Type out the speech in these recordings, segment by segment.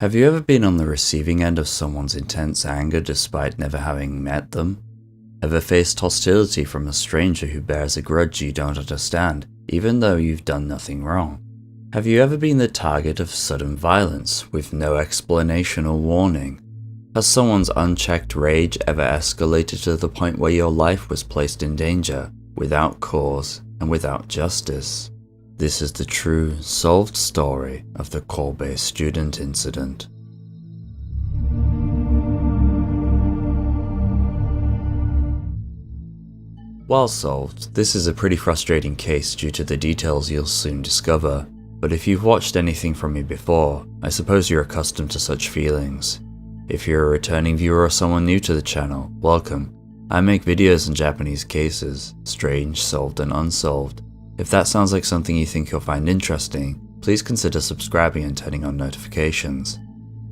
Have you ever been on the receiving end of someone's intense anger despite never having met them? Ever faced hostility from a stranger who bears a grudge you don't understand, even though you've done nothing wrong? Have you ever been the target of sudden violence with no explanation or warning? Has someone's unchecked rage ever escalated to the point where your life was placed in danger, without cause and without justice? This is the true, solved story of the Kobe student incident. While solved, this is a pretty frustrating case due to the details you'll soon discover, but if you've watched anything from me before, I suppose you're accustomed to such feelings. If you're a returning viewer or someone new to the channel, welcome. I make videos on Japanese cases, strange, solved and unsolved. If that sounds like something you think you'll find interesting, please consider subscribing and turning on notifications.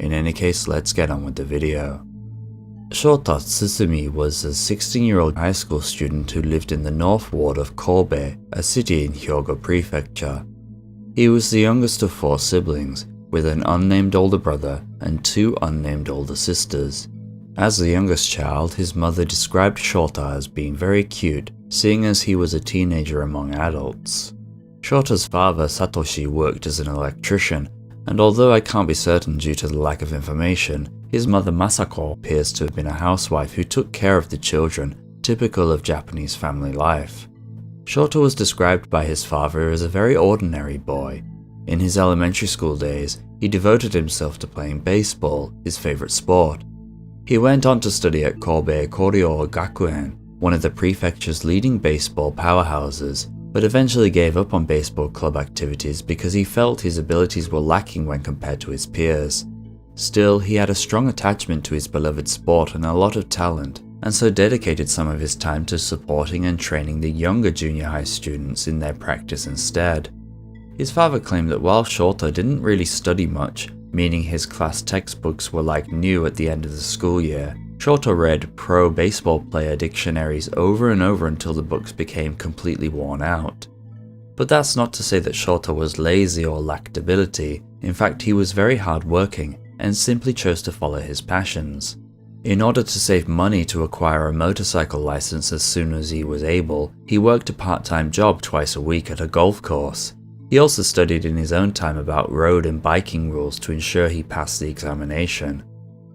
In any case, let's get on with the video. Shota Tsutsumi was a 16-year-old high school student who lived in the North Ward of Kobe, a city in Hyogo Prefecture. He was the youngest of 4 siblings, with an unnamed older brother and 2 unnamed older sisters. As the youngest child, his mother described Shota as being very cute, seeing as he was a teenager among adults. Shota's father, Satoshi, worked as an electrician, and although I can't be certain due to the lack of information, his mother Masako appears to have been a housewife who took care of the children, typical of Japanese family life. Shota was described by his father as a very ordinary boy. In his elementary school days, he devoted himself to playing baseball, his favorite sport. He went on to study at Kobe Koryo Gakuen, one of the prefecture's leading baseball powerhouses, but eventually gave up on baseball club activities because he felt his abilities were lacking when compared to his peers. Still, he had a strong attachment to his beloved sport and a lot of talent, and so dedicated some of his time to supporting and training the younger junior high students in their practice instead. His father claimed that while Shota didn't really study much, meaning his class textbooks were like new at the end of the school year, Shota read pro baseball player dictionaries over and over until the books became completely worn out. But that's not to say that Shota was lazy or lacked ability. In fact, he was very hardworking and simply chose to follow his passions. In order to save money to acquire a motorcycle license as soon as he was able, he worked a part-time job twice a week at a golf course. He also studied in his own time about road and biking rules to ensure he passed the examination.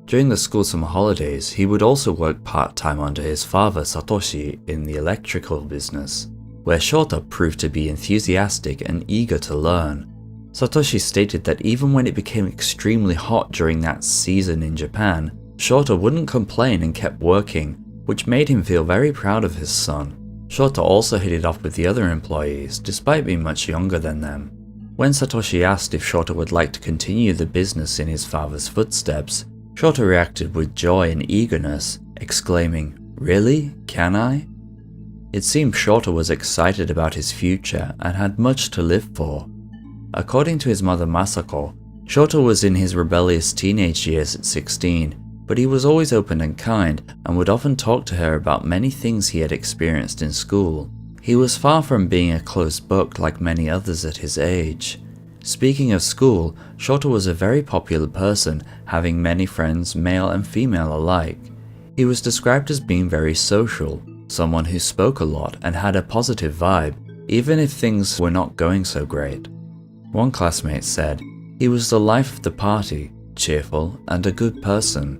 During the school summer holidays, he would also work part-time under his father Satoshi in the electrical business, where Shota proved to be enthusiastic and eager to learn. Satoshi stated that even when it became extremely hot during that season in Japan, Shota wouldn't complain and kept working, which made him feel very proud of his son. Shota also hit it off with the other employees, despite being much younger than them. When Satoshi asked if Shota would like to continue the business in his father's footsteps, Shota reacted with joy and eagerness, exclaiming, "Really? Can I?" It seemed Shota was excited about his future and had much to live for. According to his mother Masako, Shota was in his rebellious teenage years at 16, but he was always open and kind and would often talk to her about many things he had experienced in school. He was far from being a closed book like many others at his age. Speaking of school, Shota was a very popular person, having many friends, male and female alike. He was described as being very social, someone who spoke a lot and had a positive vibe, even if things were not going so great. One classmate said, "He was the life of the party, cheerful and a good person."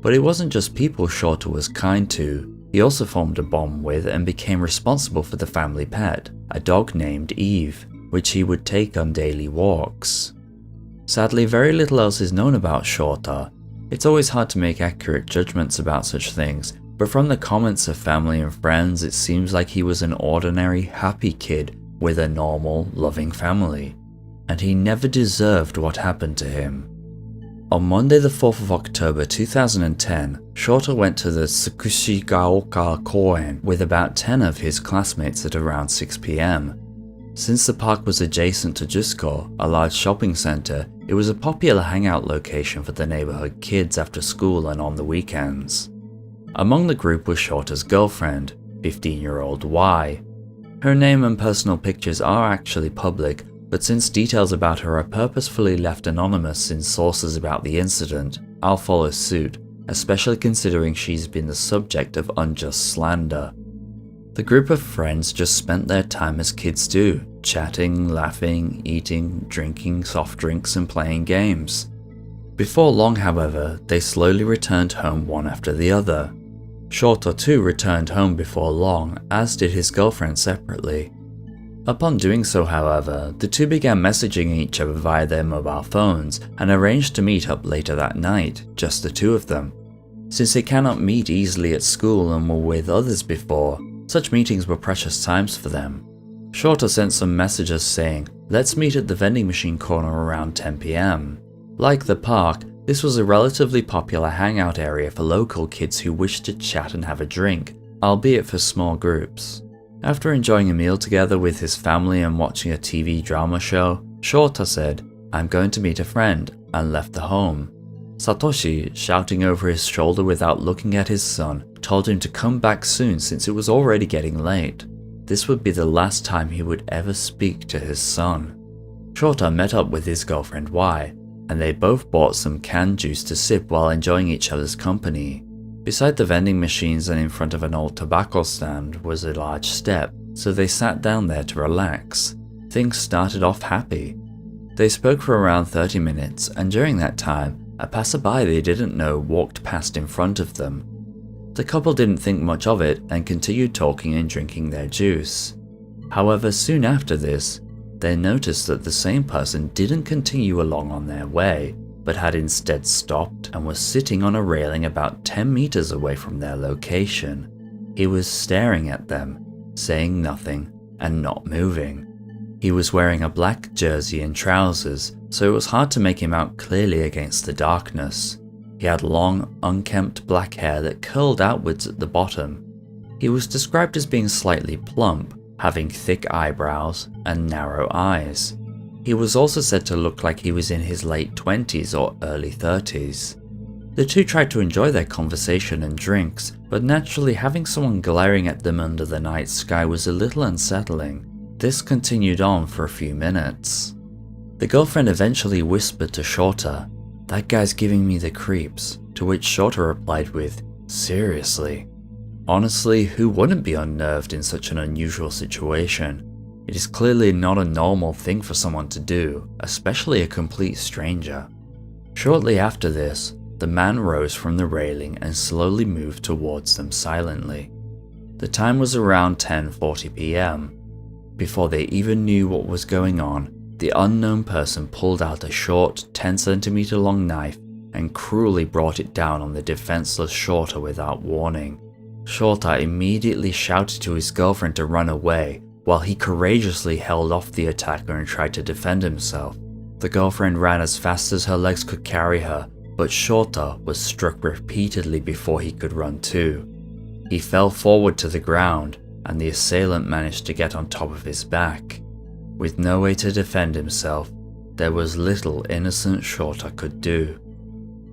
But it wasn't just people Shota was kind to. He also formed a bond with and became responsible for the family pet, a dog named Eve, which he would take on daily walks. Sadly, very little else is known about Shota. It's always hard to make accurate judgments about such things, but from the comments of family and friends, it seems like he was an ordinary, happy kid with a normal, loving family. And he never deserved what happened to him. On Monday the 4th of October 2010, Shota went to the Tsukushigaoka Koen with about 10 of his classmates at around 6 p.m. Since the park was adjacent to Jusko, a large shopping center, it was a popular hangout location for the neighborhood kids after school and on the weekends. Among the group was Shota's girlfriend, 15-year-old Y. Her name and personal pictures are actually public, but since details about her are purposefully left anonymous in sources about the incident, I'll follow suit, especially considering she's been the subject of unjust slander. The group of friends just spent their time as kids do, chatting, laughing, eating, drinking soft drinks and playing games. Before long, however, they slowly returned home one after the other. Shota too returned home before long, as did his girlfriend separately. Upon doing so, however, the two began messaging each other via their mobile phones and arranged to meet up later that night, just the two of them. Since they cannot meet easily at school and were with others before, such meetings were precious times for them. Shota sent some messages saying, "Let's meet at the vending machine corner around 10 PM. Like the park, this was a relatively popular hangout area for local kids who wished to chat and have a drink, albeit for small groups. After enjoying a meal together with his family and watching a TV drama show, Shota said, "I'm going to meet a friend," and left the home. Satoshi, shouting over his shoulder without looking at his son, told him to come back soon since it was already getting late. This would be the last time he would ever speak to his son. Shota met up with his girlfriend Y, and they both bought some canned juice to sip while enjoying each other's company. Beside the vending machines and in front of an old tobacco stand was a large step, so they sat down there to relax. Things started off happy. They spoke for around 30 minutes, and during that time, a passerby they didn't know walked past in front of them. The couple didn't think much of it and continued talking and drinking their juice. However, soon after this, they noticed that the same person didn't continue along on their way, but had instead stopped and was sitting on a railing about 10 meters away from their location. He was staring at them, saying nothing and not moving. He was wearing a black jersey and trousers, so it was hard to make him out clearly against the darkness. He had long, unkempt black hair that curled outwards at the bottom. He was described as being slightly plump, having thick eyebrows and narrow eyes. He was also said to look like he was in his late 20s or early 30s. The two tried to enjoy their conversation and drinks, but naturally having someone glaring at them under the night sky was a little unsettling. This continued on for a few minutes. The girlfriend eventually whispered to Shota, "That guy's giving me the creeps," to which Shota replied with, "Seriously?" Honestly, who wouldn't be unnerved in such an unusual situation? It is clearly not a normal thing for someone to do, especially a complete stranger. Shortly after this, the man rose from the railing and slowly moved towards them silently. The time was around 10:40 PM. Before they even knew what was going on, the unknown person pulled out a short, 10cm long knife and cruelly brought it down on the defenseless Shota without warning. Shota immediately shouted to his girlfriend to run away, while he courageously held off the attacker and tried to defend himself. The girlfriend ran as fast as her legs could carry her, but Shota was struck repeatedly before he could run too. He fell forward to the ground, and the assailant managed to get on top of his back. With no way to defend himself, there was little innocent Shota could do.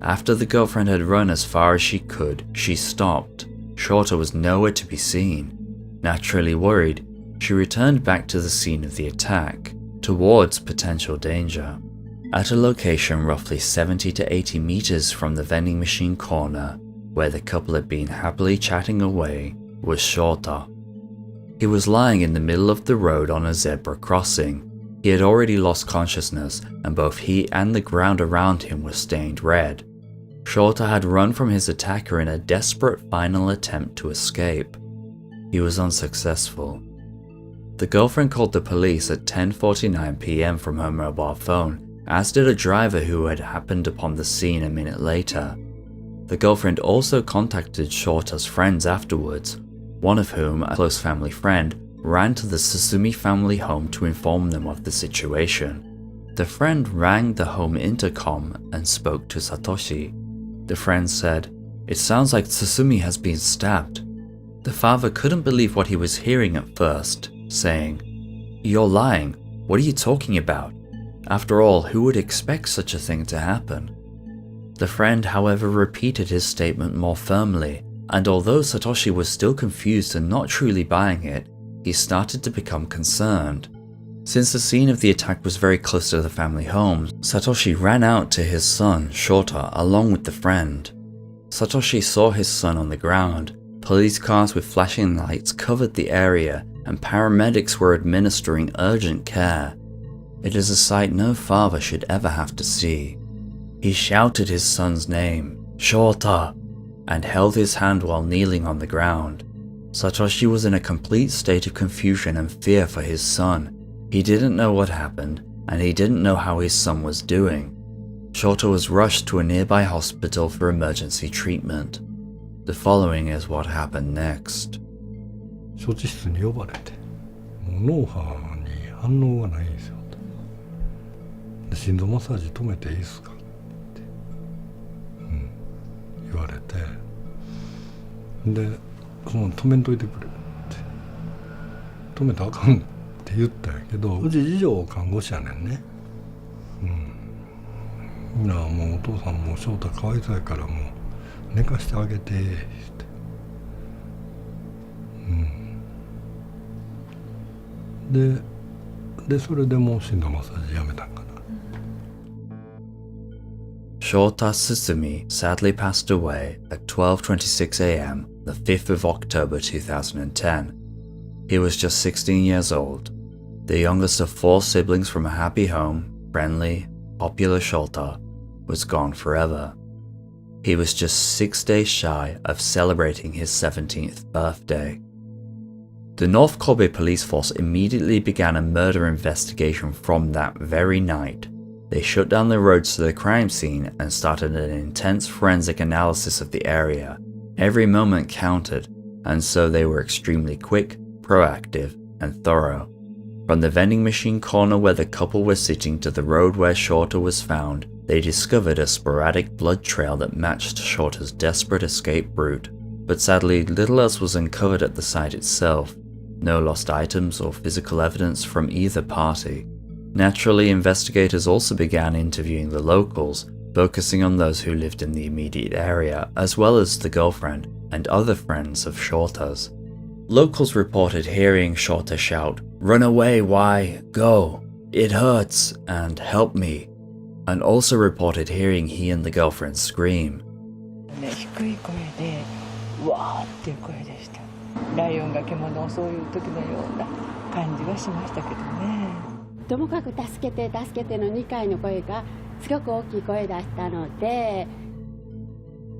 After the girlfriend had run as far as she could, she stopped. Shota was nowhere to be seen. Naturally worried, she returned back to the scene of the attack, towards potential danger. At a location roughly 70 to 80 meters from the vending machine corner, where the couple had been happily chatting away, was Shota. He was lying in the middle of the road on a zebra crossing. He had already lost consciousness, and both he and the ground around him was stained red. Shota had run from his attacker in a desperate final attempt to escape. He was unsuccessful. The girlfriend called the police at 10:49 PM from her mobile phone, as did a driver who had happened upon the scene a minute later. The girlfriend also contacted Shota's friends afterwards, one of whom, a close family friend, ran to the Tsutsumi family home to inform them of the situation. The friend rang the home intercom and spoke to Satoshi. The friend said, "It sounds like Tsutsumi has been stabbed." The father couldn't believe what he was hearing at first, saying, "You're lying. What are you talking about? After all, who would expect such a thing to happen?" The friend, however, repeated his statement more firmly, and although Satoshi was still confused and not truly buying it, he started to become concerned. Since the scene of the attack was very close to the family home, Satoshi ran out to his son, Shota, along with the friend. Satoshi saw his son on the ground. Police cars with flashing lights covered the area, and paramedics were administering urgent care. It is a sight no father should ever have to see. He shouted his son's name, Shota, and held his hand while kneeling on the ground. Satoshi was in a complete state of confusion and fear for his son. He didn't know what happened, and he didn't know how his son was doing. Shota was rushed to a nearby hospital for emergency treatment. The following is what happened next. 処置室に呼ばれて、もう脳波に反応がないんですよと。で、心臓マッサージ止めていいですかって、言われて、で、その止めんといてくれって、止めたらあかんって言ったんやけど、うち次女看護師やねんね。なあ、もうお父さんも翔太かわいそうやからもう寝かしてあげてって。でそれでもう心臓マッサージやめたんかな。Shota Tsutsumi sadly passed away at 12:26 a.m. the 5th of October 2010. He was just 16 years old, the youngest of 4 siblings from a happy home. Friendly, popular Shota was gone forever. He was just 6 days shy of celebrating his 17th birthday. The North Kobe police force immediately began a murder investigation from that very night. They shut down the roads to the crime scene and started an intense forensic analysis of the area. Every moment counted, and so they were extremely quick, proactive, and thorough. From the vending machine corner where the couple were sitting to the road where Shota was found, they discovered a sporadic blood trail that matched Shota's desperate escape route. But sadly, little else was uncovered at the site itself. No lost items or physical evidence from either party. Naturally, investigators also began interviewing the locals, focusing on those who lived in the immediate area, as well as the girlfriend and other friends of Shota's. Locals reported hearing Shota shout, "Run away, why? Go! It hurts!" and "Help me!" and also reported hearing he and the girlfriend scream. 低い声でわーっていう声でした。ライオンが獣をそういう時のような感じはしましたけどね。ともかく助けて助けての2回の声がすごく大きい声出したので。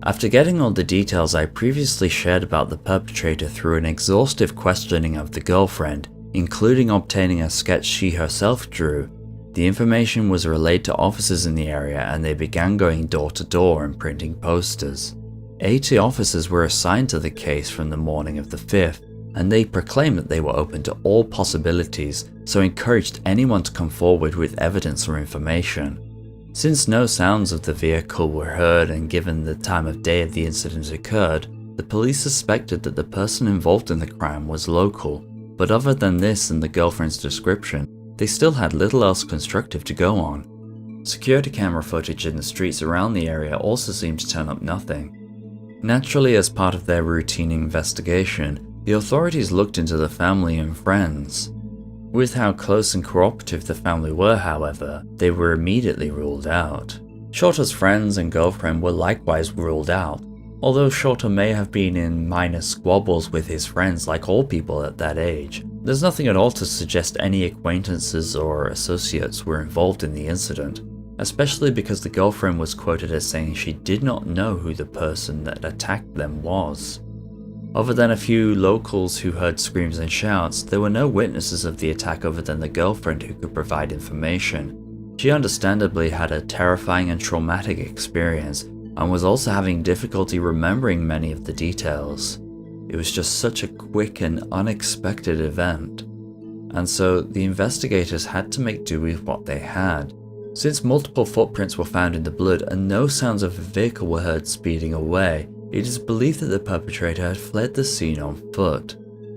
After getting all the details I previously shared about the perpetrator through an exhaustive questioning of the girlfriend, including obtaining a sketch she herself drew, the information was relayed to officers in the area and they began going door to door and printing posters. 80 officers were assigned to the case from the morning of the 5th, and they proclaimed that they were open to all possibilities, so encouraged anyone to come forward with evidence or information. Since no sounds of the vehicle were heard and given the time of day of the incident occurred, the police suspected that the person involved in the crime was local, but other than this and the girlfriend's description, they still had little else constructive to go on. Security camera footage in the streets around the area also seemed to turn up nothing. Naturally, as part of their routine investigation, the authorities looked into the family and friends. With how close and cooperative the family were, however, they were immediately ruled out. Shota's friends and girlfriend were likewise ruled out. Although Shota may have been in minor squabbles with his friends like all people at that age, there's nothing at all to suggest any acquaintances or associates were involved in the incident, especially because the girlfriend was quoted as saying she did not know who the person that attacked them was. Other than a few locals who heard screams and shouts, there were no witnesses of the attack other than the girlfriend who could provide information. She understandably had a terrifying and traumatic experience, and was also having difficulty remembering many of the details. It was just such a quick and unexpected event. And so the investigators had to make do with what they had. Since multiple footprints were found in the blood and no sounds of a vehicle were heard speeding away, it is believed that the perpetrator had fled the scene on foot.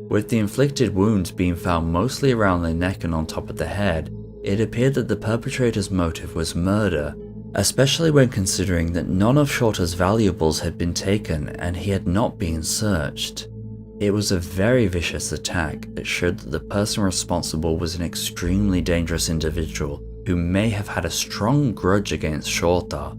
With the inflicted wounds being found mostly around the neck and on top of the head, it appeared that the perpetrator's motive was murder, especially when considering that none of Shota's valuables had been taken and he had not been searched. It was a very vicious attack that showed that the person responsible was an extremely dangerous individual who may have had a strong grudge against Shota,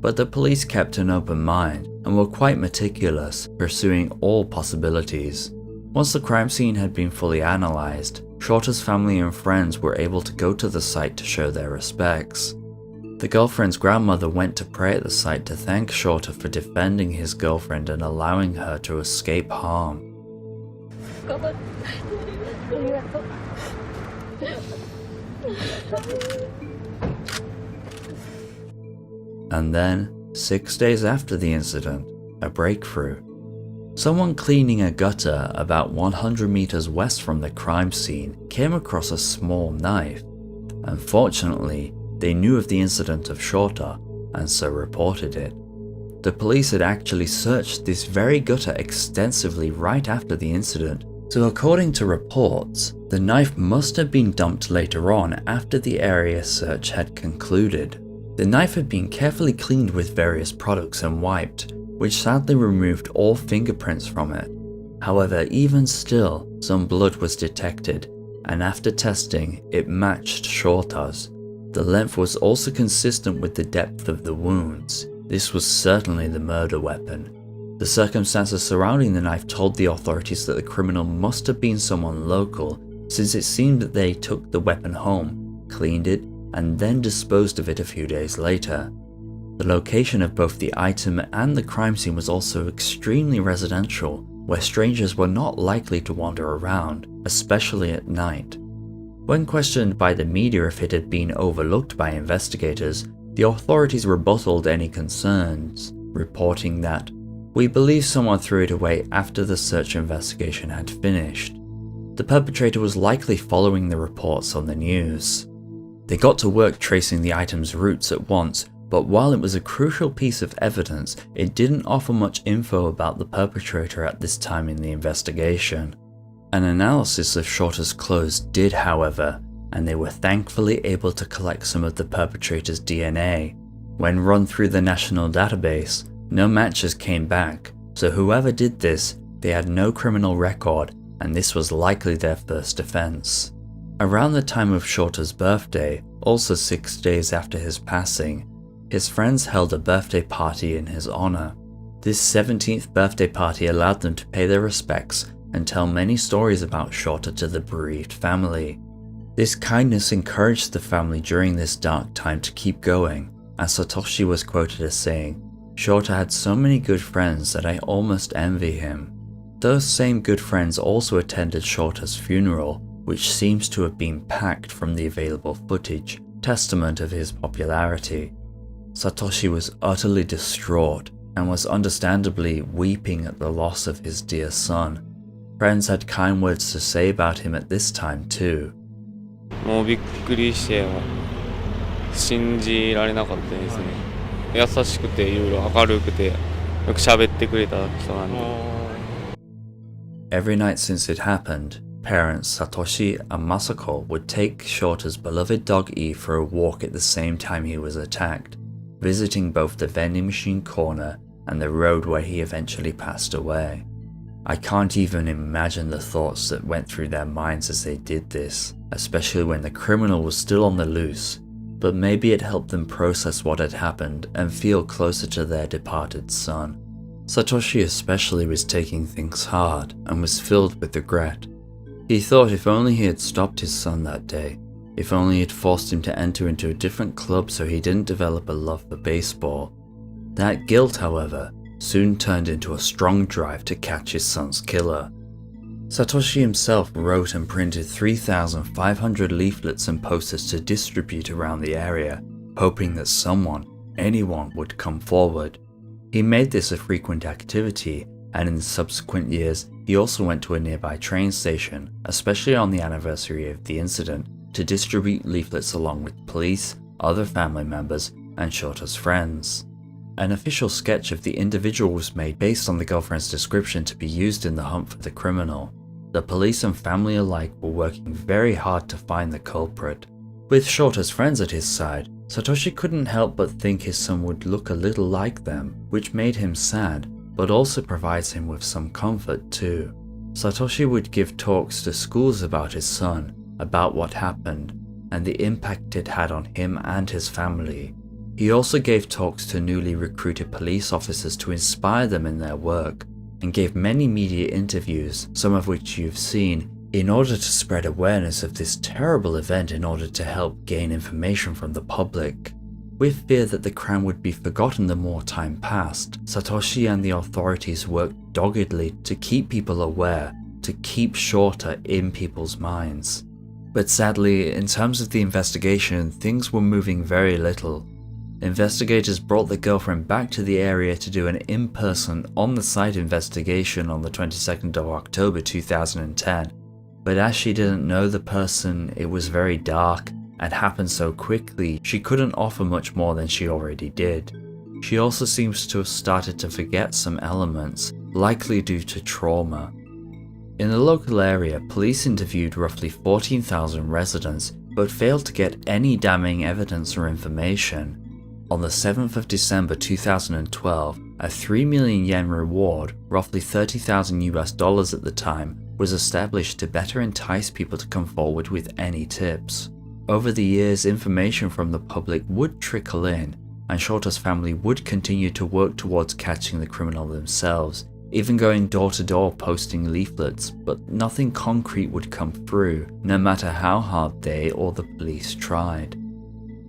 but the police kept an open mind and were quite meticulous, pursuing all possibilities. Once the crime scene had been fully analysed, Shota's family and friends were able to go to the site to show their respects. The girlfriend's grandmother went to pray at the site to thank Shota for defending his girlfriend and allowing her to escape harm. And then, 6 days after the incident, a breakthrough. Someone cleaning a gutter about 100 meters west from the crime scene came across a small knife. Unfortunately, they knew of the incident of Shota and so reported it. The police had actually searched this very gutter extensively right after the incident, so according to reports, the knife must have been dumped later on after the area search had concluded. The knife had been carefully cleaned with various products and wiped, which sadly removed all fingerprints from it. However, even still, some blood was detected, and after testing, it matched Shota's. The length was also consistent with the depth of the wounds. This was certainly the murder weapon. The circumstances surrounding the knife told the authorities that the criminal must have been someone local, since it seemed that they took the weapon home, cleaned it, and then disposed of it a few days later. The location of both the item and the crime scene was also extremely residential, where strangers were not likely to wander around, especially at night. When questioned by the media if it had been overlooked by investigators, the authorities rebutted any concerns, reporting that, "We believe someone threw it away after the search investigation had finished." The perpetrator was likely following the reports on the news. They got to work tracing the item's roots at once, but while it was a crucial piece of evidence, it didn't offer much info about the perpetrator at this time in the investigation. An analysis of Shota's clothes did, however, and they were thankfully able to collect some of the perpetrator's DNA. When run through the national database, no matches came back, so whoever did this, they had no criminal record, and this was likely their first offense. Around the time of Shota's birthday, also 6 days after his passing, his friends held a birthday party in his honor. This 17th birthday party allowed them to pay their respects and tell many stories about Shota to the bereaved family. This kindness encouraged the family during this dark time to keep going, as Satoshi was quoted as saying, "Shota had so many good friends that I almost envy him." Those same good friends also attended Shota's funeral, which seems to have been packed from the available footage, testament of his popularity. Satoshi was utterly distraught and was understandably weeping at the loss of his dear son. Friends had kind words to say about him at this time too. もうびっくりして信じられなかったですね。優しくていろいろ明るくてよく喋ってくれた人なんで。Every night since it happened, parents Satoshi and Masako would take Shota's beloved dog E for a walk at the same time he was attacked, visiting both the vending machine corner and the road where he eventually passed away. I can't even imagine the thoughts that went through their minds as they did this, especially when the criminal was still on the loose, but maybe it helped them process what had happened and feel closer to their departed son. Satoshi especially was taking things hard and was filled with regret. He thought if only he had stopped his son that day, if only he had forced him to enter into a different club so he didn't develop a love for baseball. That guilt, however, soon turned into a strong drive to catch his son's killer. Satoshi himself wrote and printed 3,500 leaflets and posters to distribute around the area, hoping that someone, anyone, would come forward. He made this a frequent activity, and in the subsequent years, he also went to a nearby train station, especially on the anniversary of the incident, to distribute leaflets along with police, other family members, and Shota's friends. An official sketch of the individual was made based on the girlfriend's description to be used in the hunt for the criminal. The police and family alike were working very hard to find the culprit. With Shota's friends at his side, Satoshi couldn't help but think his son would look a little like them, which made him sad, but also provides him with some comfort too. Satoshi would give talks to schools about his son, about what happened, and the impact it had on him and his family. He also gave talks to newly recruited police officers to inspire them in their work, and gave many media interviews, some of which you've seen, in order to spread awareness of this terrible event in order to help gain information from the public. With fear that the crime would be forgotten the more time passed, Satoshi and the authorities worked doggedly to keep people aware, to keep Shota in people's minds. But sadly, in terms of the investigation, things were moving very little. Investigators brought the girlfriend back to the area to do an in-person, on-the-site investigation on the 22nd of October 2010, but as she didn't know the person, it was very dark, and happened so quickly, she couldn't offer much more than she already did. She also seems to have started to forget some elements, likely due to trauma. In the local area, police interviewed roughly 14,000 residents, but failed to get any damning evidence or information. On the 7th of December 2012, a 3 million yen reward, roughly $30,000 at the time, was established to better entice people to come forward with any tips. Over the years, information from the public would trickle in, and Shota's family would continue to work towards catching the criminal themselves, even going door to door posting leaflets, but nothing concrete would come through, no matter how hard they or the police tried.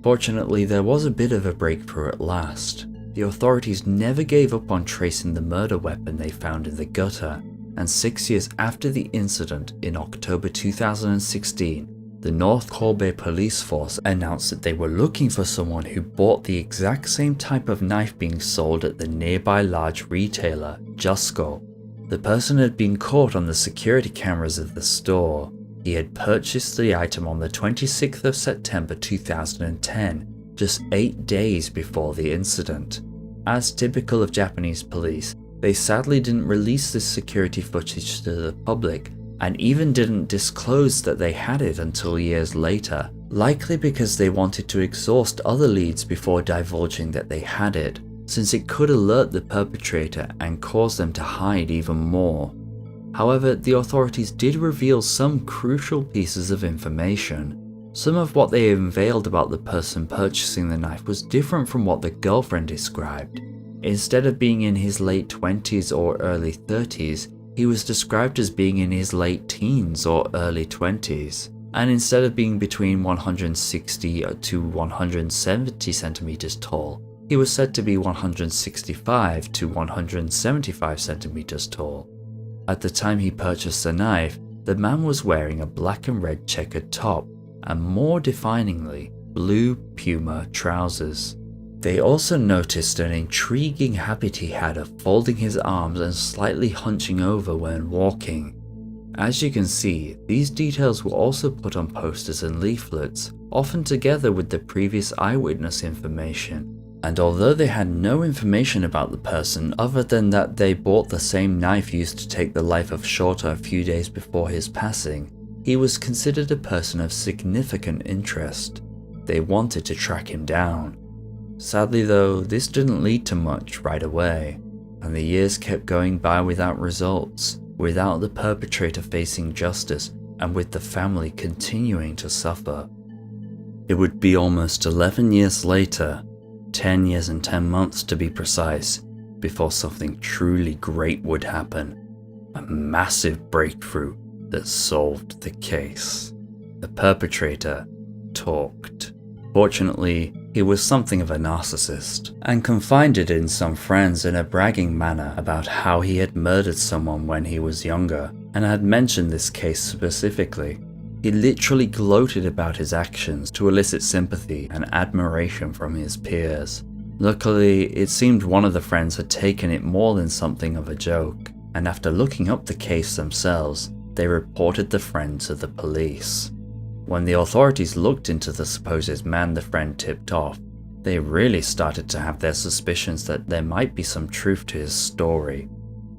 Fortunately, there was a bit of a breakthrough at last. The authorities never gave up on tracing the murder weapon they found in the gutter, and 6 years after the incident, in October 2016, the North Kobe police force announced that they were looking for someone who bought the exact same type of knife being sold at the nearby large retailer, Jusco. The person had been caught on the security cameras of the store. He had purchased the item on the 26th of September 2010, just 8 days before the incident. As typical of Japanese police, they sadly didn't release this security footage to the public, and even didn't disclose that they had it until years later, likely because they wanted to exhaust other leads before divulging that they had it, since it could alert the perpetrator and cause them to hide even more. However, the authorities did reveal some crucial pieces of information. Some of what they unveiled about the person purchasing the knife was different from what the girlfriend described. Instead of being in his late 20s or early 30s, he was described as being in his late teens or early 20s, and instead of being between 160 to 170 centimeters tall, he was said to be 165 to 175 centimeters tall. At the time he purchased the knife, the man was wearing a black and red checkered top, and more definingly, blue Puma trousers. They also noticed an intriguing habit he had of folding his arms and slightly hunching over when walking. As you can see, these details were also put on posters and leaflets, often together with the previous eyewitness information. And although they had no information about the person other than that they bought the same knife used to take the life of Shota a few days before his passing, he was considered a person of significant interest. They wanted to track him down. Sadly though, this didn't lead to much right away, and the years kept going by without results, without the perpetrator facing justice, and with the family continuing to suffer. It would be almost 11 years later, 10 years and 10 months to be precise, before something truly great would happen. A massive breakthrough that solved the case. The perpetrator talked. Fortunately, he was something of a narcissist, and confided in some friends in a bragging manner about how he had murdered someone when he was younger, and had mentioned this case specifically. He literally gloated about his actions to elicit sympathy and admiration from his peers. Luckily, it seemed one of the friends had taken it more than something of a joke, and after looking up the case themselves, they reported the friend to the police. When the authorities looked into the supposed man the friend tipped off, they really started to have their suspicions that there might be some truth to his story.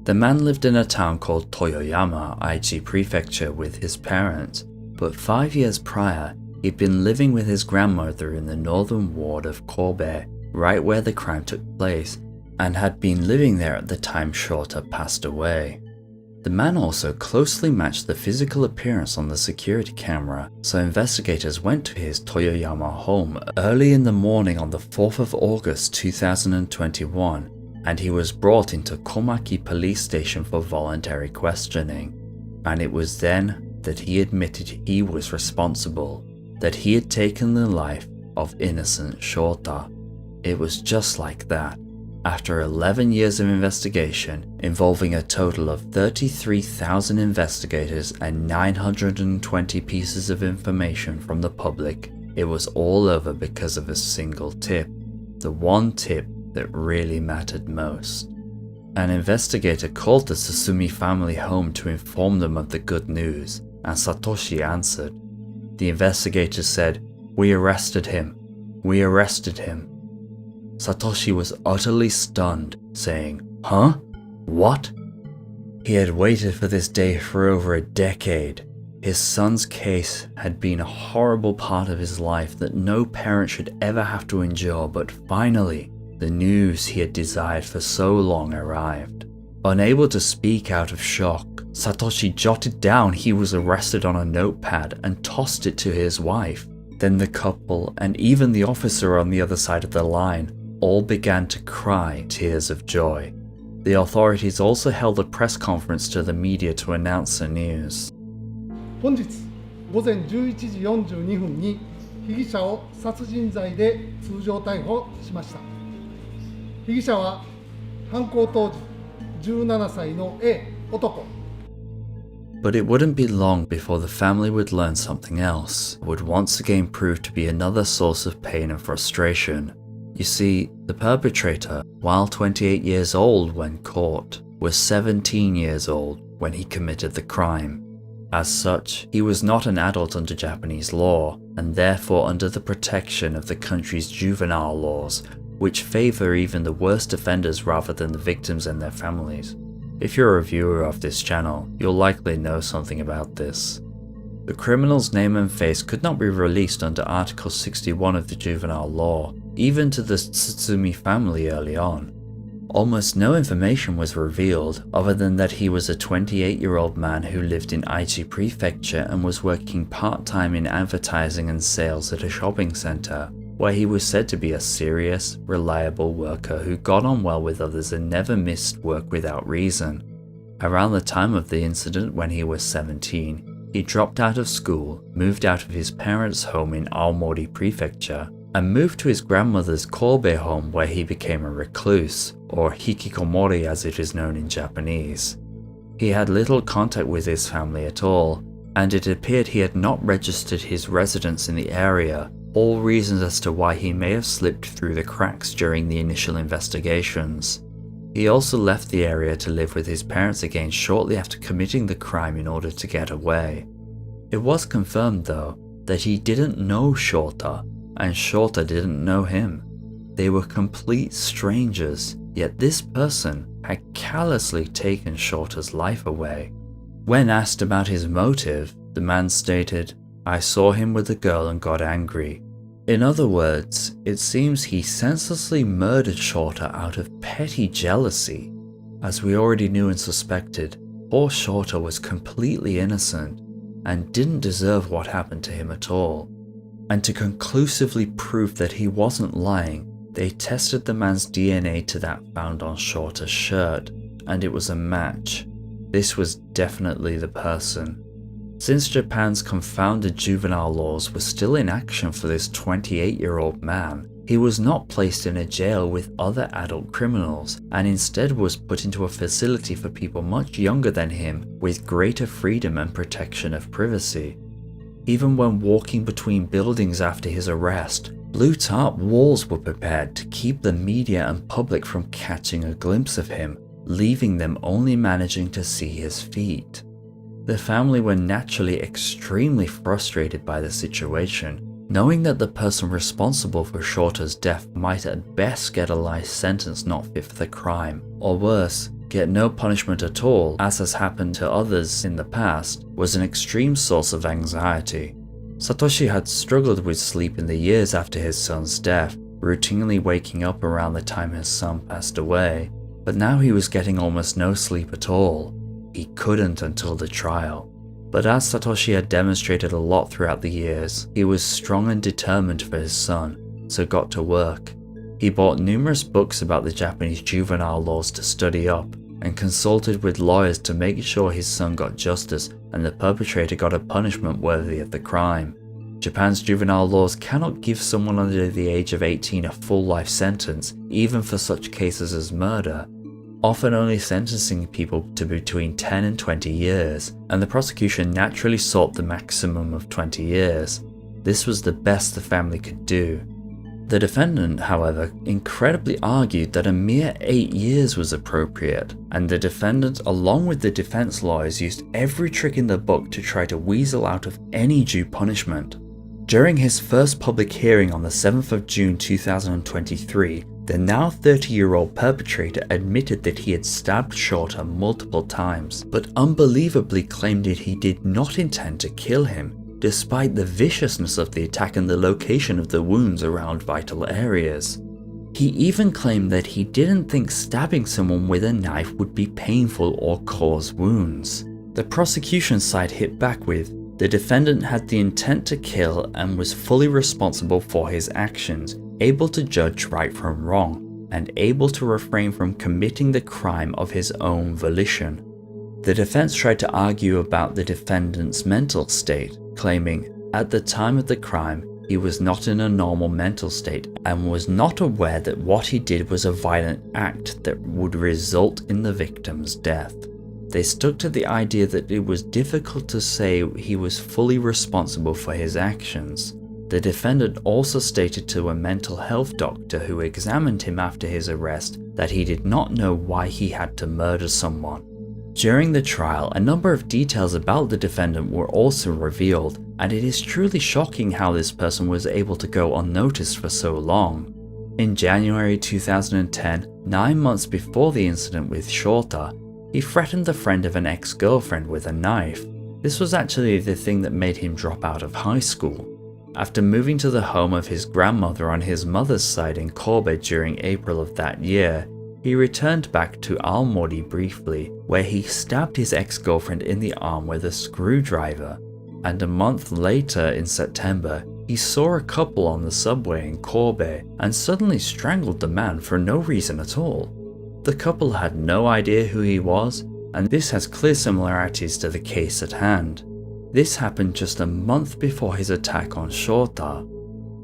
The man lived in a town called Toyoyama, Aichi Prefecture with his parents, but 5 years prior, he'd been living with his grandmother in the northern ward of Kobe, right where the crime took place, and had been living there at the time Shota passed away. The man also closely matched the physical appearance on the security camera, so investigators went to his Toyoyama home early in the morning on the 4th of August 2021, and he was brought into Komaki police station for voluntary questioning. And it was then that he admitted he was responsible, that he had taken the life of innocent Shota. It was just like that. After 11 years of investigation, involving a total of 33,000 investigators and 920 pieces of information from the public, it was all over because of a single tip. The one tip that really mattered most. An investigator called the Tsutsumi family home to inform them of the good news, and Satoshi answered. The investigators said, "We arrested him. We arrested him." Satoshi was utterly stunned, saying, "Huh? What?" He had waited for this day for over a decade. His son's case had been a horrible part of his life that no parent should ever have to endure, but finally, the news he had desired for so long arrived. Unable to speak out of shock, Satoshi jotted down he was arrested on a notepad and tossed it to his wife. Then the couple, and even the officer on the other side of the line, all began to cry tears of joy. The authorities also held a press conference to the media to announce the news. 本日午前11時42分に被疑者を殺人罪で通常逮捕しました。被疑者は犯行当時17歳の A 男。 But it wouldn't be long before the family would learn something else, would once again prove to be another source of pain and frustration. You see, the perpetrator, while 28 years old when caught, was 17 years old when he committed the crime. As such, he was not an adult under Japanese law, and therefore under the protection of the country's juvenile laws, which favor even the worst offenders rather than the victims and their families. If you're a viewer of this channel, you'll likely know something about this. The criminal's name and face could not be released under Article 61 of the juvenile law, even to the Tsutsumi family early on. Almost no information was revealed other than that he was a 28-year-old man who lived in Aichi Prefecture and was working part-time in advertising and sales at a shopping center, where he was said to be a serious, reliable worker who got on well with others and never missed work without reason. Around the time of the incident, when he was 17, he dropped out of school, moved out of his parents' home in Aomori Prefecture, and moved to his grandmother's Kobe home, where he became a recluse, or hikikomori as it is known in Japanese. He had little contact with his family at all, and it appeared he had not registered his residence in the area, all reasons as to why he may have slipped through the cracks during the initial investigations. He also left the area to live with his parents again shortly after committing the crime in order to get away. It was confirmed though that he didn't know Shota, and Shota didn't know him. They were complete strangers, yet this person had callously taken Shota's life away. When asked about his motive, the man stated, "I saw him with a girl and got angry." In other words, it seems he senselessly murdered Shota out of petty jealousy. As we already knew and suspected, poor Shota was completely innocent and didn't deserve what happened to him at all. And to conclusively prove that he wasn't lying, they tested the man's DNA to that found on Shota's shirt, and it was a match. This was definitely the person. Since Japan's confounded juvenile laws were still in action for this 28-year-old man, he was not placed in a jail with other adult criminals, and instead was put into a facility for people much younger than him with greater freedom and protection of privacy. Even when walking between buildings after his arrest, blue tarp walls were prepared to keep the media and public from catching a glimpse of him, leaving them only managing to see his feet. The family were naturally extremely frustrated by the situation, knowing that the person responsible for Shota's death might at best get a life sentence not fit for the crime, or worse, get no punishment at all, as has happened to others in the past, was an extreme source of anxiety. Satoshi had struggled with sleep in the years after his son's death, routinely waking up around the time his son passed away, but now he was getting almost no sleep at all. He couldn't until the trial. But as Satoshi had demonstrated a lot throughout the years, he was strong and determined for his son, so got to work. He bought numerous books about the Japanese juvenile laws to study up, and consulted with lawyers to make sure his son got justice and the perpetrator got a punishment worthy of the crime. Japan's juvenile laws cannot give someone under the age of 18 a full life sentence, even for such cases as murder, often only sentencing people to between 10 and 20 years, and the prosecution naturally sought the maximum of 20 years. This was the best the family could do. The defendant, however, incredibly argued that a mere 8 years was appropriate, and the defendant, along with the defense lawyers, used every trick in the book to try to weasel out of any due punishment. During his first public hearing on the 7th of June 2023, the now 30-year-old perpetrator admitted that he had stabbed Shota multiple times, but unbelievably claimed that he did not intend to kill him, despite the viciousness of the attack and the location of the wounds around vital areas. He even claimed that he didn't think stabbing someone with a knife would be painful or cause wounds. The prosecution side hit back with, the defendant had the intent to kill and was fully responsible for his actions, able to judge right from wrong, and able to refrain from committing the crime of his own volition. The defense tried to argue about the defendant's mental state, claiming, at the time of the crime, he was not in a normal mental state and was not aware that what he did was a violent act that would result in the victim's death. They stuck to the idea that it was difficult to say he was fully responsible for his actions. The defendant also stated to a mental health doctor who examined him after his arrest that he did not know why he had to murder someone. During the trial, a number of details about the defendant were also revealed, and it is truly shocking how this person was able to go unnoticed for so long. In January 2010, 9 months before the incident with Shota, he threatened the friend of an ex-girlfriend with a knife. This was actually the thing that made him drop out of high school. After moving to the home of his grandmother on his mother's side in Kobe during April of that year, he returned back to Aomori briefly, where he stabbed his ex-girlfriend in the arm with a screwdriver, and a month later in September, he saw a couple on the subway in Kobe and suddenly strangled the man for no reason at all. The couple had no idea who he was, and this has clear similarities to the case at hand. This happened just a month before his attack on Shota.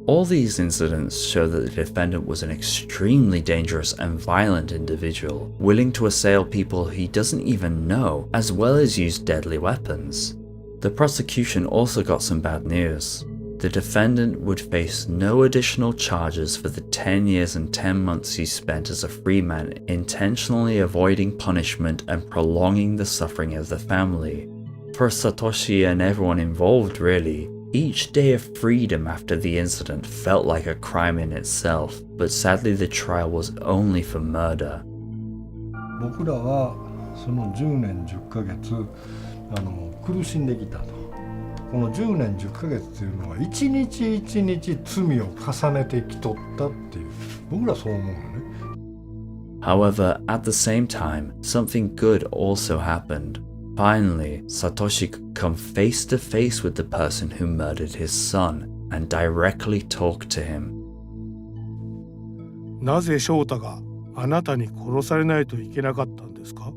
All these incidents show that the defendant was an extremely dangerous and violent individual, willing to assail people he doesn't even know, as well as use deadly weapons. The prosecution also got some bad news. The defendant would face no additional charges for the 10 years and 10 months he spent as a free man, intentionally avoiding punishment and prolonging the suffering of the family. For Satoshi and everyone involved really, each day of freedom after the incident felt like a crime in itself, but sadly the trial was only for murder. 僕らはその10年10ヶ月苦しんできたと。この10年10ヶ月というのは一日一日罪を重ねてきとったっていう、僕らそう思うよね。However, at the same time, something good also happened. Finally, Satoshi could come face to face with the person who murdered his son and directly talk to him. なぜ翔太があなたに殺されないといけなかったんですか？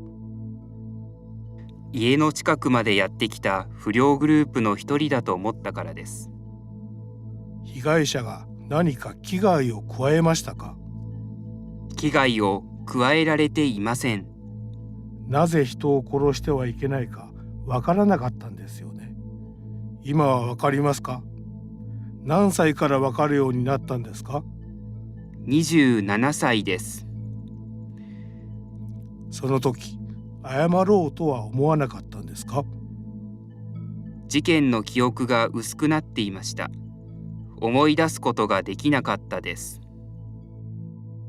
家の近くまでやってきた不良グループの一人だと思ったからです。被害者が何か危害を加えましたか？危害を加えられていません。なぜ人を殺してはいけないかわからなかったんですよね。今はわかりますか？何歳からわかるようになったんですか？27歳です。その時、謝ろうとは思わなかったんですか？事件の記憶が薄くなっていました。思い出すことができなかったです。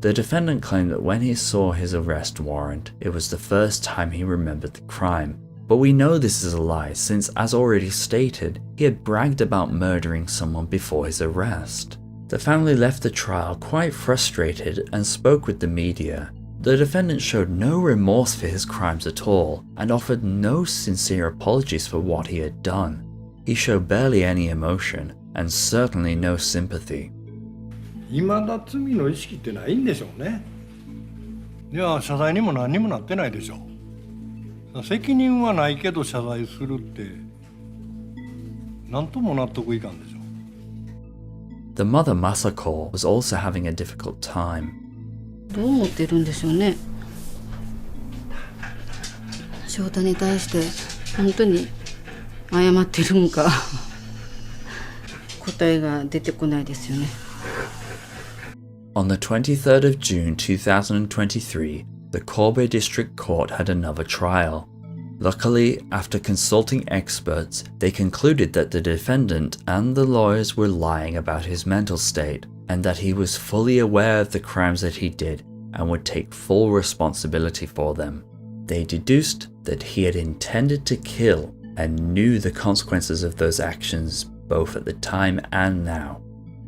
The defendant claimed that when he saw his arrest warrant, it was the first time he remembered the crime. But we know this is a lie since, as already stated, he had bragged about murdering someone before his arrest. The family left the trial quite frustrated and spoke with the media. The defendant showed no remorse for his crimes at all and offered no sincere apologies for what he had done. He showed barely any emotion and certainly no sympathy. 未だ罪の意識ってないんでしょうね。いや、謝罪にも何にもなってないでしょう。責任はないけど謝罪するって何とも納得いかんでしょう。The mother Masako was also having a difficult time. どう思ってるんでしょうね。翔太に対して本当に謝ってるんか答えが出てこないですよね。On the 23rd of June 2023, the Kobe District Court had another trial. Luckily, after consulting experts, they concluded that the defendant and the lawyers were lying about his mental state, and that he was fully aware of the crimes that he did and would take full responsibility for them. They deduced that he had intended to kill and knew the consequences of those actions both at the time and now.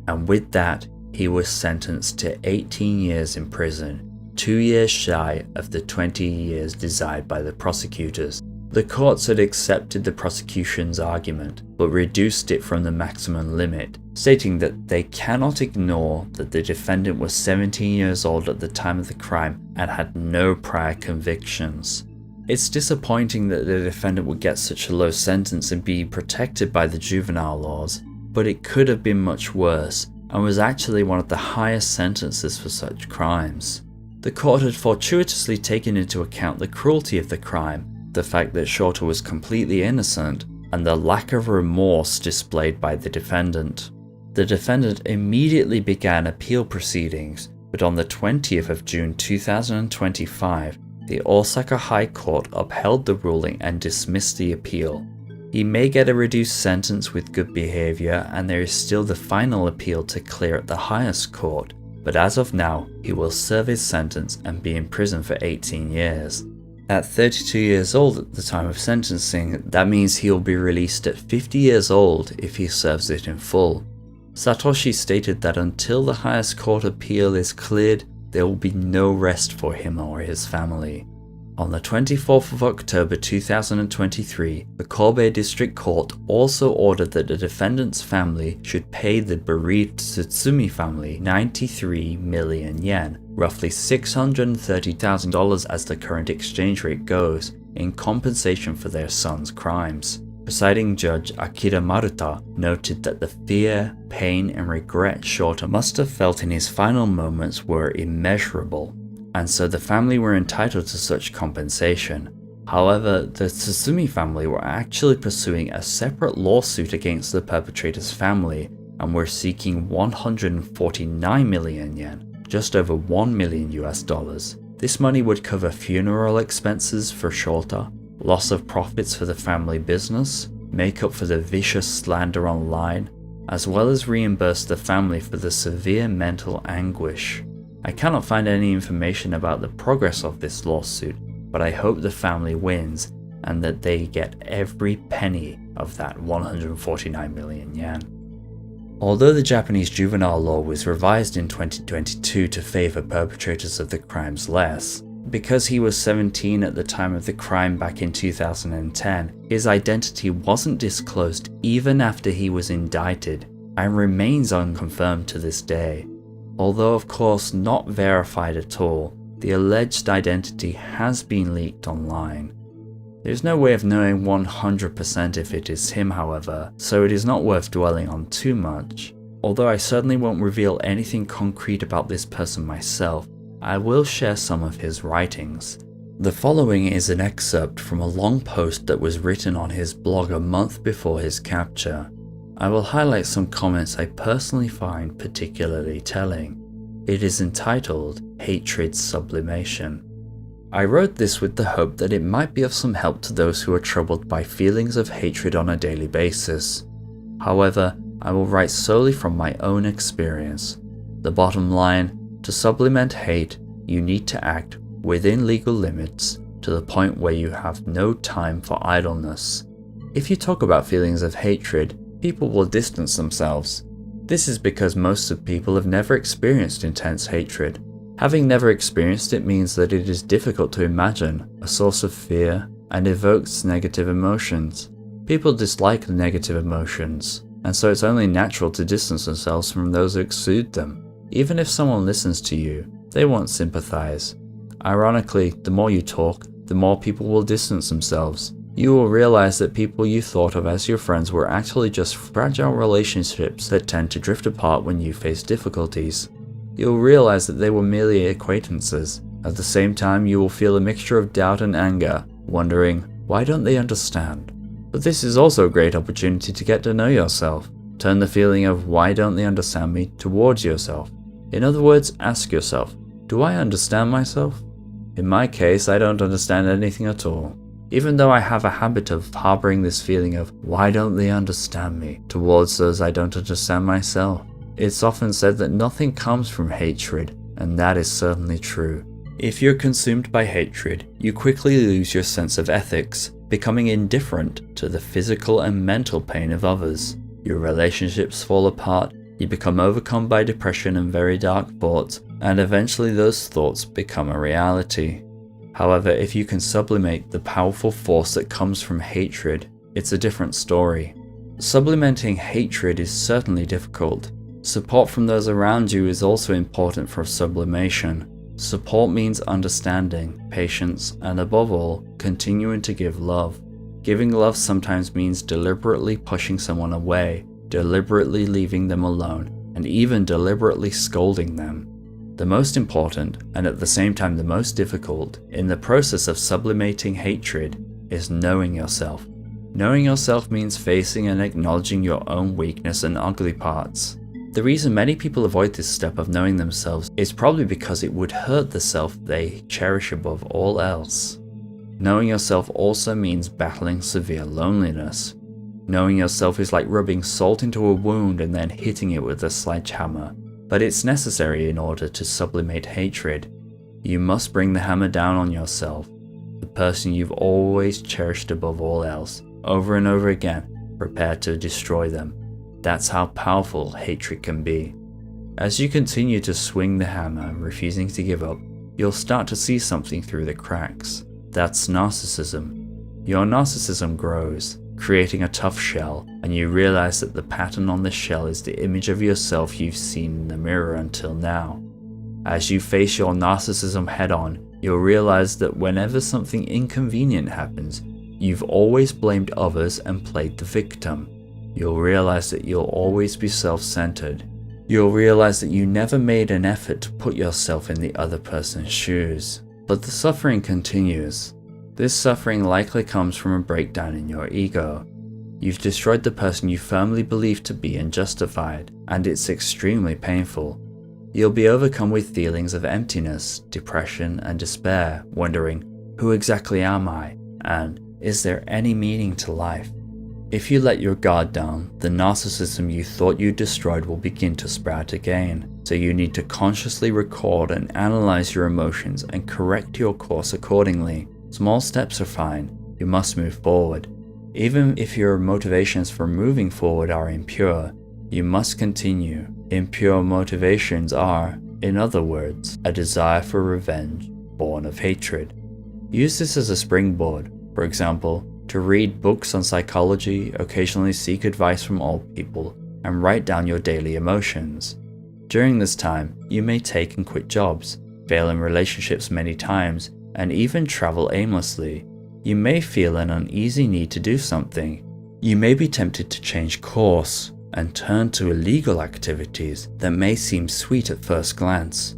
And with that, he was sentenced to 18 years in prison, 2 years shy of the 20 years desired by the prosecutors. The courts had accepted the prosecution's argument, but reduced it from the maximum limit, stating that they cannot ignore that the defendant was 17 years old at the time of the crime and had no prior convictions. It's disappointing that the defendant would get such a low sentence and be protected by the juvenile laws, but it could have been much worse, and was actually one of the highest sentences for such crimes. The court had fortuitously taken into account the cruelty of the crime, the fact that Shota was completely innocent, and the lack of remorse displayed by the defendant. The defendant immediately began appeal proceedings, but on the 20th of June 2025, the Osaka High Court upheld the ruling and dismissed the appeal. He may get a reduced sentence with good behavior, and there is still the final appeal to clear at the highest court, but as of now, he will serve his sentence and be in prison for 18 years. At 32 years old at the time of sentencing, that means he will be released at 50 years old if he serves it in full. Satoshi stated that until the highest court appeal is cleared, there will be no rest for him or his family. On the 24th of October 2023, the Kobe District Court also ordered that the defendant's family should pay the bereaved Tsutsumi family 93 million yen, roughly $630,000 as the current exchange rate goes, in compensation for their son's crimes. Presiding Judge Akira Maruta noted that the fear, pain and regret Shota must have felt in his final moments were immeasurable, and so the family were entitled to such compensation. However, the Tsutsumi family were actually pursuing a separate lawsuit against the perpetrator's family and were seeking 149 million yen, just over $1 million US. This money would cover funeral expenses for Shota, loss of profits for the family business, make up for the vicious slander online, as well as reimburse the family for the severe mental anguish. I cannot find any information about the progress of this lawsuit, but I hope the family wins and that they get every penny of that 149 million yen. Although the Japanese juvenile law was revised in 2022 to favor perpetrators of the crimes less, because he was 17 at the time of the crime back in 2010, his identity wasn't disclosed even after he was indicted and remains unconfirmed to this day. Although of course not verified at all, the alleged identity has been leaked online. There's no way of knowing 100% if it is him, however, so it is not worth dwelling on too much. Although I certainly won't reveal anything concrete about this person myself, I will share some of his writings. The following is an excerpt from a long post that was written on his blog a month before his capture. I will highlight some comments I personally find particularly telling. It is entitled Hatred Sublimation. I wrote this with the hope that it might be of some help to those who are troubled by feelings of hatred on a daily basis. However, I will write solely from my own experience. The bottom line, to supplement hate, you need to act within legal limits to the point where you have no time for idleness. If you talk about feelings of hatred, people will distance themselves. This is because most of people have never experienced intense hatred. Having never experienced it means that it is difficult to imagine, a source of fear, and evokes negative emotions. People dislike negative emotions, and so it's only natural to distance themselves from those who exude them. Even if someone listens to you, they won't sympathize. Ironically, the more you talk, the more people will distance themselves. You will realize that people you thought of as your friends were actually just fragile relationships that tend to drift apart when you face difficulties. You'll realize that they were merely acquaintances. At the same time, you will feel a mixture of doubt and anger, wondering, why don't they understand? But this is also a great opportunity to get to know yourself. Turn the feeling of why don't they understand me towards yourself. In other words, ask yourself, do I understand myself? In my case, I don't understand anything at all. Even though I have a habit of harboring this feeling of why don't they understand me towards those I don't understand myself. It's often said that nothing comes from hatred, and that is certainly true. If you're consumed by hatred, you quickly lose your sense of ethics, becoming indifferent to the physical and mental pain of others. Your relationships fall apart, you become overcome by depression and very dark thoughts, and eventually those thoughts become a reality. However, if you can sublimate the powerful force that comes from hatred, it's a different story. Sublimating hatred is certainly difficult. Support from those around you is also important for sublimation. Support means understanding, patience, and above all, continuing to give love. Giving love sometimes means deliberately pushing someone away, deliberately leaving them alone, and even deliberately scolding them. The most important, and at the same time the most difficult, in the process of sublimating hatred is knowing yourself. Knowing yourself means facing and acknowledging your own weakness and ugly parts. The reason many people avoid this step of knowing themselves is probably because it would hurt the self they cherish above all else. Knowing yourself also means battling severe loneliness. Knowing yourself is like rubbing salt into a wound and then hitting it with a sledgehammer, but it's necessary in order to sublimate hatred. You must bring the hammer down on yourself, the person you've always cherished above all else, over and over again, prepared to destroy them. That's how powerful hatred can be. As you continue to swing the hammer, refusing to give up, you'll start to see something through the cracks. That's narcissism. Your narcissism grows, creating a tough shell, and you realize that the pattern on the shell is the image of yourself you've seen in the mirror until now. As you face your narcissism head on, you'll realize that whenever something inconvenient happens, you've always blamed others and played the victim. You'll realize that you'll always be self-centered. You'll realize that you never made an effort to put yourself in the other person's shoes. But the suffering continues. This suffering likely comes from a breakdown in your ego. You've destroyed the person you firmly believe to be unjustified, and it's extremely painful. You'll be overcome with feelings of emptiness, depression, and despair, wondering, who exactly am I? And is there any meaning to life? If you let your guard down, the narcissism you thought you destroyed will begin to sprout again, so you need to consciously record and analyze your emotions and correct your course accordingly. Small steps are fine, you must move forward. Even if your motivations for moving forward are impure, you must continue. Impure motivations are, in other words, a desire for revenge born of hatred. Use this as a springboard, for example, to read books on psychology, occasionally seek advice from old people, and write down your daily emotions. During this time, you may take and quit jobs, fail in relationships many times, and even travel aimlessly. You may feel an uneasy need to do something. You may be tempted to change course and turn to illegal activities that may seem sweet at first glance.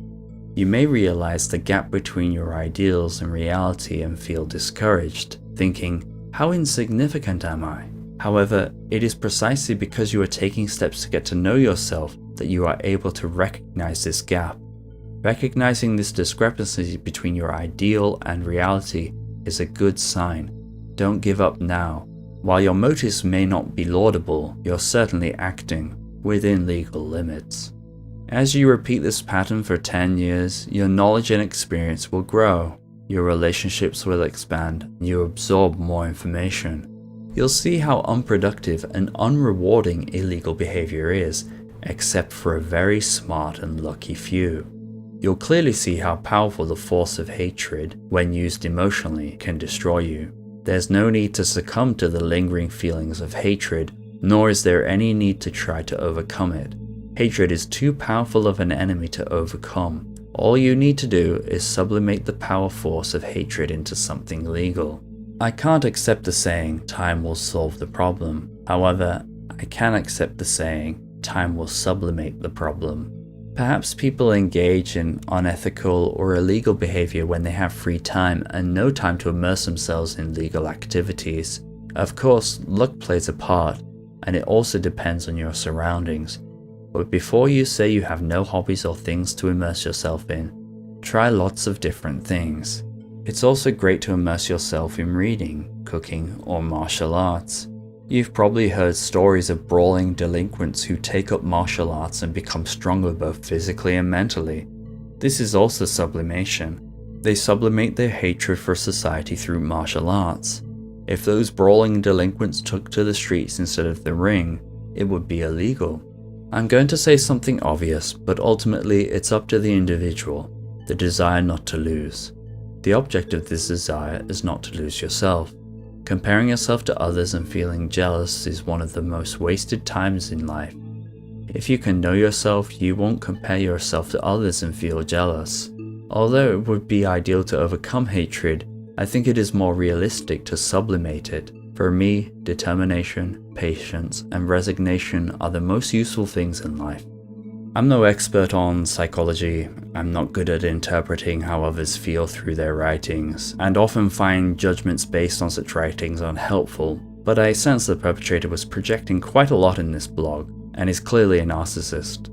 You may realize the gap between your ideals and reality and feel discouraged, thinking, how insignificant am I? However, it is precisely because you are taking steps to get to know yourself that you are able to recognize this gap. Recognizing this discrepancy between your ideal and reality is a good sign. Don't give up now. While your motives may not be laudable, you're certainly acting within legal limits. As you repeat this pattern for 10 years, your knowledge and experience will grow. Your relationships will expand, and you absorb more information. You'll see how unproductive and unrewarding illegal behavior is, except for a very smart and lucky few. you'll clearly see how powerful the force of hatred, when used emotionally, can destroy you. There's no need to succumb to the lingering feelings of hatred, nor is there any need to try to overcome it. Hatred is too powerful of an enemy to overcome. All you need to do is sublimate the power force of hatred into something legal. I can't accept the saying, time will solve the problem. However, I can accept the saying, time will sublimate the problem. Perhaps people engage in unethical or illegal behavior when they have free time and no time to immerse themselves in legal activities. Of course, luck plays a part, and it also depends on your surroundings. But before you say you have no hobbies or things to immerse yourself in, try lots of different things. It's also great to immerse yourself in reading, cooking, or martial arts. You've probably heard stories of brawling delinquents who take up martial arts and become stronger both physically and mentally. This is also sublimation. They sublimate their hatred for society through martial arts. If those brawling delinquents took to the streets instead of the ring, it would be illegal. I'm going to say something obvious, but ultimately it's up to the individual, the desire not to lose. The object of this desire is not to lose yourself. Comparing yourself to others and feeling jealous is one of the most wasted times in life. If you can know yourself, you won't compare yourself to others and feel jealous. Although it would be ideal to overcome hatred, I think it is more realistic to sublimate it. For me, determination, patience, and resignation are the most useful things in life. I'm no expert on psychology, I'm not good at interpreting how others feel through their writings, and often find judgments based on such writings unhelpful, but I sense the perpetrator was projecting quite a lot in this blog, and is clearly a narcissist.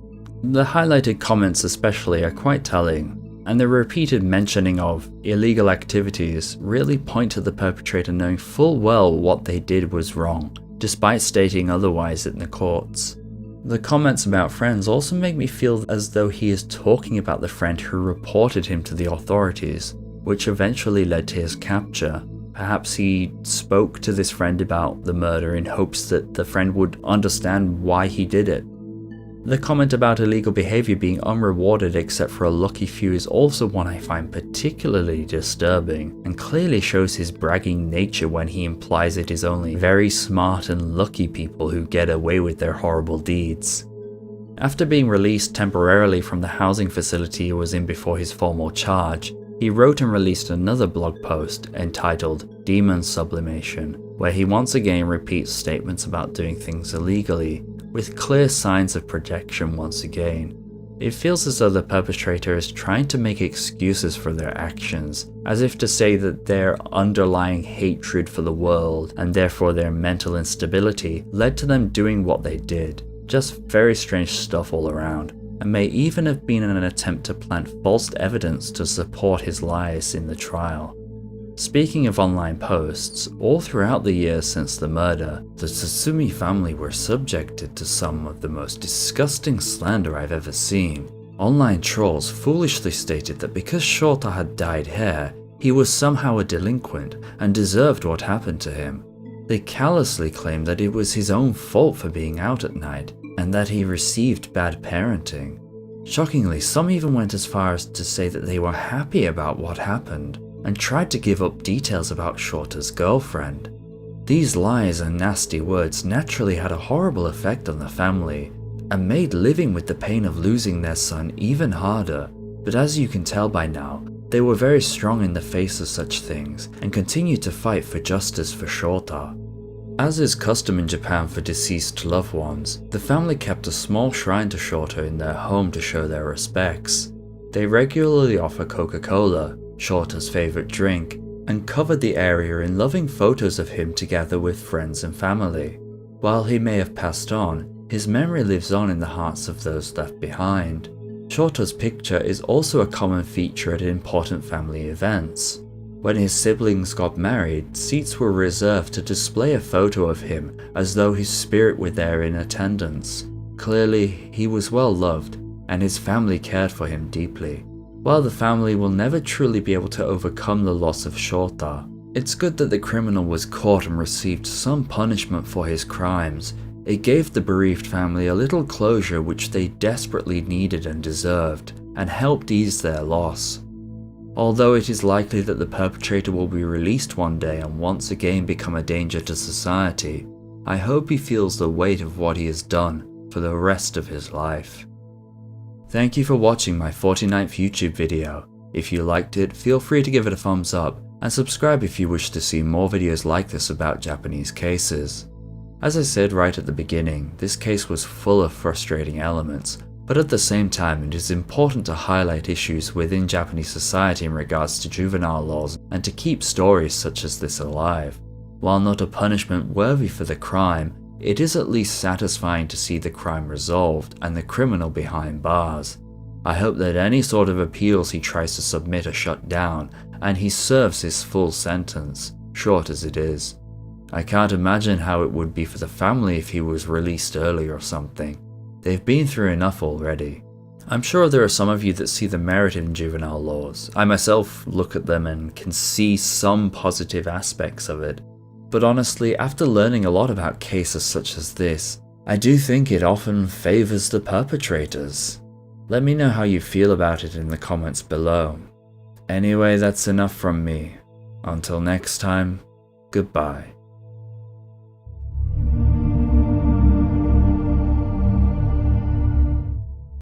The highlighted comments especially are quite telling, and the repeated mentioning of illegal activities really point to the perpetrator knowing full well what they did was wrong, despite stating otherwise in the courts. The comments about friends also make me feel as though he is talking about the friend who reported him to the authorities, which eventually led to his capture. Perhaps he spoke to this friend about the murder in hopes that the friend would understand why he did it. The comment about illegal behavior being unrewarded except for a lucky few is also one I find particularly disturbing, and clearly shows his bragging nature when he implies it is only very smart and lucky people who get away with their horrible deeds. After being released temporarily from the housing facility he was in before his formal charge, he wrote and released another blog post entitled Demon Sublimation, where he once again repeats statements about doing things illegally, with clear signs of projection once again. It feels as though the perpetrator is trying to make excuses for their actions, as if to say that their underlying hatred for the world, and therefore their mental instability, led to them doing what they did. Just very strange stuff all around, and may even have been an attempt to plant false evidence to support his lies in the trial. Speaking of online posts, all throughout the years since the murder, the Tsutsumi family were subjected to some of the most disgusting slander I've ever seen. Online trolls foolishly stated that because Shota had dyed hair, he was somehow a delinquent and deserved what happened to him. They callously claimed that it was his own fault for being out at night, and that he received bad parenting. Shockingly, some even went as far as to say that they were happy about what happened, and tried to give up details about Shota's girlfriend. These lies and nasty words naturally had a horrible effect on the family, and made living with the pain of losing their son even harder, but as you can tell by now, they were very strong in the face of such things, and continued to fight for justice for Shota. As is custom in Japan for deceased loved ones, the family kept a small shrine to Shota in their home to show their respects. They regularly offer Coca-Cola, Shota's favorite drink, and covered the area in loving photos of him together with friends and family. While he may have passed on, his memory lives on in the hearts of those left behind. Shota's picture is also a common feature at important family events. When his siblings got married, seats were reserved to display a photo of him as though his spirit were there in attendance. Clearly, he was well loved, and his family cared for him deeply. While the family will never truly be able to overcome the loss of Shota, it's good that the criminal was caught and received some punishment for his crimes. It gave the bereaved family a little closure which they desperately needed and deserved, and helped ease their loss. Although it is likely that the perpetrator will be released one day and once again become a danger to society, I hope he feels the weight of what he has done for the rest of his life. Thank you for watching my 49th YouTube video. If you liked it, feel free to give it a thumbs up and subscribe if you wish to see more videos like this about Japanese cases. As I said right at the beginning, this case was full of frustrating elements, but at the same time it is important to highlight issues within Japanese society in regards to juvenile laws and to keep stories such as this alive. While not a punishment worthy for the crime, it is at least satisfying to see the crime resolved and the criminal behind bars. I hope that any sort of appeals he tries to submit are shut down and he serves his full sentence, short as it is. I can't imagine how it would be for the family if he was released early or something. They've been through enough already. I'm sure there are some of you that see the merit in juvenile laws. I myself look at them and can see some positive aspects of it. But honestly, after learning a lot about cases such as this, I do think it often favors the perpetrators. Let me know how you feel about it in the comments below. Anyway, that's enough from me. Until next time, goodbye.